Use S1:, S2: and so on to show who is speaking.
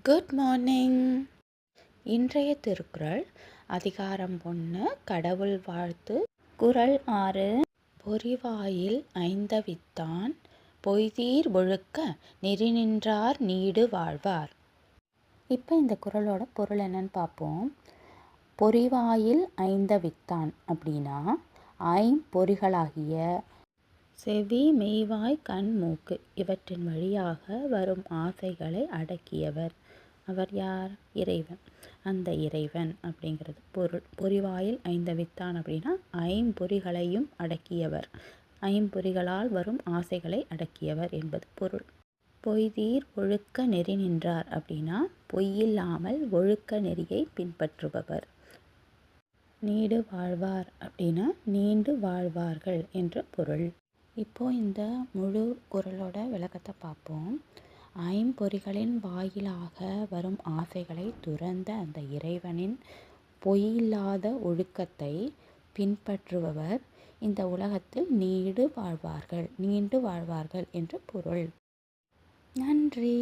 S1: Good morning. இன்றைய திருக்குறள் அதிகாரம் 1 கடவுள் வாழ்த்து. குறள் 6. பொறிவாயில் ஐந்தவித்தான் பொய்தீர் ஒழுக்க நெறிநின்றார் நீடு வாழ்வார். இப்போ இந்த குறளோட பொருள் என்னன்னு பார்ப்போம். பொறிவாயில் ஐந்தவித்தான் அப்படின்னா ஐம்பொறிகளாகிய செவி, மெய்வாய், கண், மூக்கு இவற்றின் வழியாக வரும் ஆசைகளை அடக்கியவர். அவர் யார்? இறைவன். அந்த இறைவன் அப்படிங்கிறது பொருள். பொறிவாயில் ஐந்தவித்தான் அப்படின்னா ஐம்பொறிகளையும் அடக்கியவர், ஐம்பொறிகளால் வரும் ஆசைகளை அடக்கியவர் என்பது பொருள். பொய்தீர் ஒழுக்க நெறி நின்றார் அப்படின்னா பொய்யில்லாமல் ஒழுக்க நெறியை பின்பற்றுபவர். நீடு வாழ்வார் அப்படின்னா நீண்டு வாழ்வார்கள் என்ற பொருள். இப்போது இந்த முழு குறளோட விளக்கத்தை பார்ப்போம். ஐம்பொறிகளின் வாயிலாக வரும் ஆசைகளை துறந்த அந்த இறைவனின் பொய்யில்லாத ஒழுக்கத்தை பின்பற்றுபவர் இந்த உலகத்தில் நீண்டு வாழ்வார்கள் என்று பொருள். நன்றி.